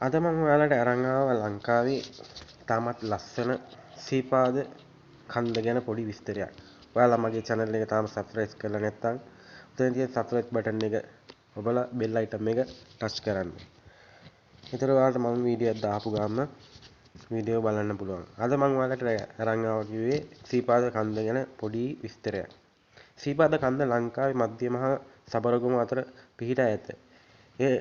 අද මම ඔයාලට අරන් ආවා ලංකාවේ තාමත් ලස්සන සීපාද කන්ද ගැන පොඩි විස්තරයක්. ඔයාලා මගේ channel එක තාම subscribe කරලා නැත්නම් උතන තියෙන subscribe button එක ඔබලා bell item එක touch කරන්න. ඒතර ඔයාලට මම වීඩියෝ එකක් දාපු ගාම වීඩියෝ බලන්න පුළුවන්. අද මම ඔයාලට අරන් ආවා කිව්වේ සීපාද කන්ද ගැන පොඩි විස්තරයක්. සීපාද කන්ද ලංකාවේ මධ්‍ය මහා සබරගමු අතර පිහිටා ඇත. ඒ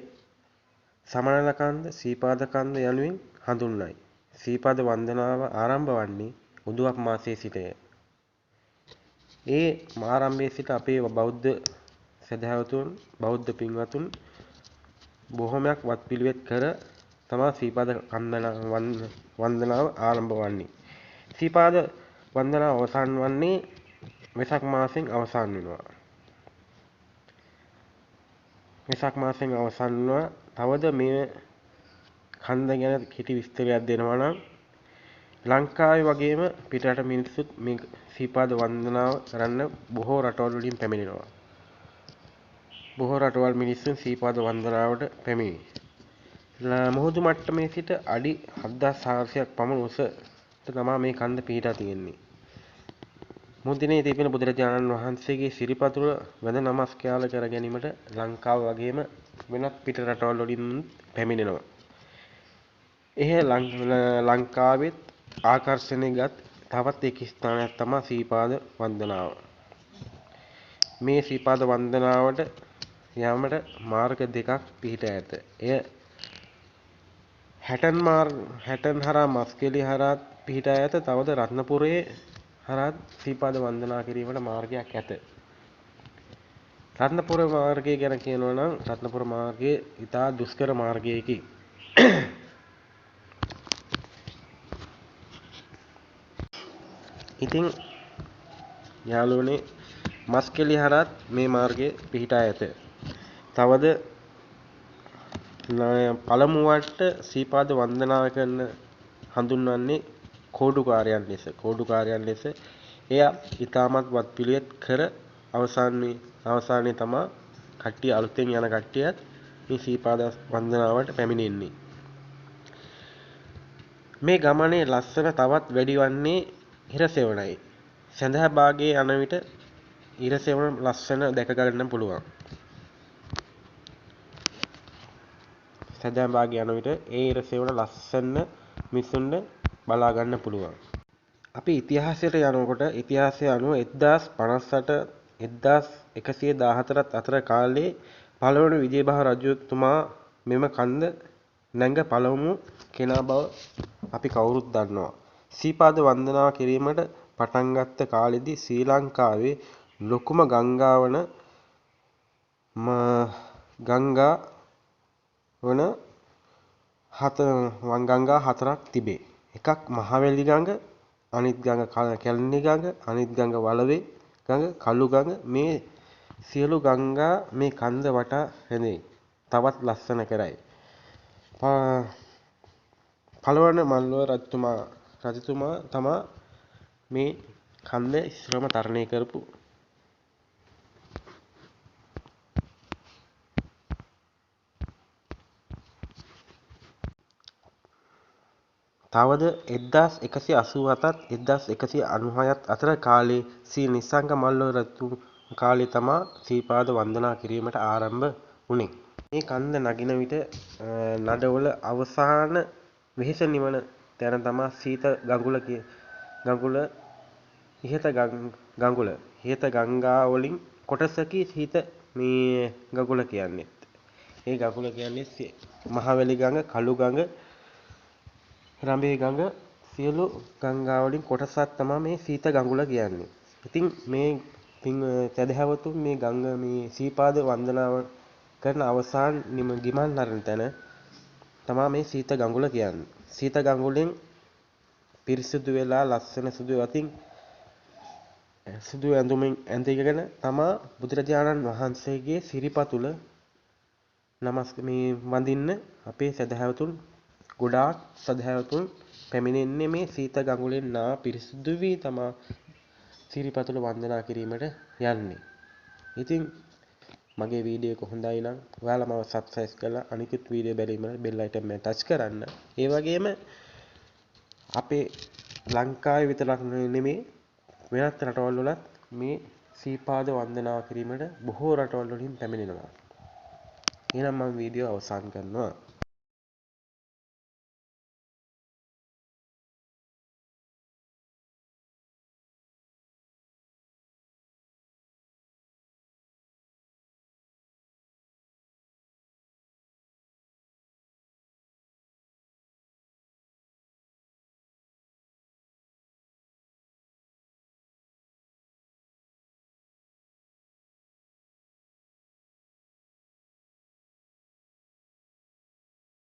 සමනල කන්ද සීපාද කන්ද යනුවෙන් හඳුන්වයි. සීපාද වන්දනාව ආරම්භ වන්නේ උදුවක් මාසයේ සිටය. ඒ ආරම්භයේ සිට අපේ බෞද්ධ සදහවතුන් බෞද්ධ පින්වතුන් බොහොමයක් වත්පිළිවෙත් කර තමා සීපාද වන්දනාව ආරම්භ වන්නේ. සීපාද වන්දනාව අවසන් වන්නේ වෙසක් මාසෙන් අවසන් වෙනවා. වෙසක් මාසෙන් අවසන් වුණා. තවද මේ කන්ද ගැන කෙටි විස්තරයක් දෙනවා නම් ලංකාවේ වගේම පිටරට මිනිස්සුත් මේ සීපාද වන්දනාව කරන්න බොහෝ රටවල් වලින් පැමිණෙනවා. බොහෝ රටවල් මිනිස්සුන් සීපාද වන්දනාවට පැමිණේ. මුහුදු මට්ටමේ සිට අඩි 7400ක් පමණ උසට තමයි මේ කන්ද පිහිටා තියෙන්නේ. මුදිනේ තිබෙන බුදුරජාණන් වහන්සේගේ සිරිපතුල වැඳ නමස්කාර කර ගැනීමට ලංකාව වගේම වෙනත් පිට රටවල් වලින් පැමිණෙනවා. ලංකාවෙත් ආකර්ෂණයගත් තවත් එක් ස්ථානයක් තමයි සීපාද වන්දනාව. මේ සීපාද වන්දනාවට යාමට මාර්ග දෙකක් පිහිටා ඇත. එය හැටන් හරහා මස්කෙලිය හරහා පිහිටා ඇත. තවද රත්නපුරයේ හරහා සීපාද වන්දනා කිරීමට මාර්ගයක් ඇත. රත්නපුර මාර්ගය ගැන කියනවා නම් රත්නපුර මාර්ගය ඉතා දුෂ්කර මාර්ගයකි. ඉතින් යාළුවනේ මස්කෙලිය හරහා මේ මාර්ගය පිහිටා ඇත. තවද පළමුවට සීපාද වන්දනා කරන හඳුන්වන්නේ කෝඩුකාරයන් ලෙස. කෝඩුකාරයන් ලෙස එය ඊටමත් වත්පිළිවෙත් කර අවසානයේ තමා කට්ටිය අලුතෙන් යන කට්ටියත් මේ සීපාද වන්දනාවට පැමිණෙන්නේ. මේ ගමනේ ලස්සන තවත් වැඩි වන්නේ හිරසෙවණයි. සඳහා භාගයේ යන විට හිරසෙවණ ලස්සන දැක ගන්න පුළුවන්. සඳහා භාගයේ යන විට ඒ හිරසෙවණ ලස්සන මිසුන්න බලා ගන්න පුළුවන්. අපි ඉතිහාසයට යනකොට ඉතිහාසය අනුව 1058 1114 අතර කාලේ පළවන විජයබහ රජතුමා මෙම කන්ද නැංග පළමු කෙනා බව අපි කවුරුත් දන්නවා. සීපාද වන්දනාව කිරීමට පටන් ගත්ත කාලෙදී ශ්‍රී ලංකාවේ ලොකුම ගංගා හතරක් තිබේ. එකක් මහවැලි ගඟ, අනිත් ගඟ කැලණි ගඟ, අනිත් ගඟ වලවේ ගඟ, කළු ගඟ. මේ සියලු ගංගා මේ කන්ද වටා රැඳෙයි. තවත් ලස්සන කරයි. පළවන මල්වර රජතුමා තමා මේ කන්ද ඉස්සරම තරණය කරපු. තවද 1187 1196 අතර කාලේ ශ්‍රී නිස්සංග මල්වර රජතුමා කාලේ තමා සීපාද වන්දනා කිරීමට ආරම්භ වුණේ. මේ කන්ද නගින විට නඩවල අවසාන වෙහෙස නිවන තැන තමා සීත ඉහත ගංගා වලින් කොටසකි සීත මේ ගඟුල කියන්නේ. ඒ ගඟුල කියන්නේ මහවැලි ගඟ, කළු ගඟ, රඹේ ගඟ සියලු ගංගා වලින් කොටසක් තමයි මේ සීත ගඟුල කියන්නේ. ඉතින් මේ සදහැවතුන් මේ සීපාද වන්දනාව කරන අවසාන ගිමන් නරන තැන තමයි මේ සීත ගඟුල කියන්නේ. සීත ගඟුලෙන් පිරිසිදු වෙලා ලස්සන සුදු ඇඳුමින් ඇඳගෙන තමා බුදුරජාණන් වහන්සේගේ සිරිපතුල මේ වඳින්න අපේ සදහැවතුන් ගොඩාක් සදහැවතුන් පැමිණෙන්නේ මේ සීත ගඟුලෙන් නා පිරිසිදු වී තමා සිරිපතුල වන්දනා කිරීමට යන්නේ. ඉතින් මගේ වීඩියෝ එක හොඳයි නම් ඔයාලා මාව සබ්ස්ක්‍රයිබ් කරලා අනිකුත් වීඩියෝ බැලීම බෙල් අයිකන් එක ටච් කරන්න. ඒ වගේම අපේ ලංකාවේ විතරක් නෙමෙයි වෙනත් රටවල් වලත් මේ සීපාද වන්දනා කිරීමට බොහෝ රටවල් වලින් පැමිණෙනවා. එහෙනම් මම වීඩියෝ අවසන් කරනවා.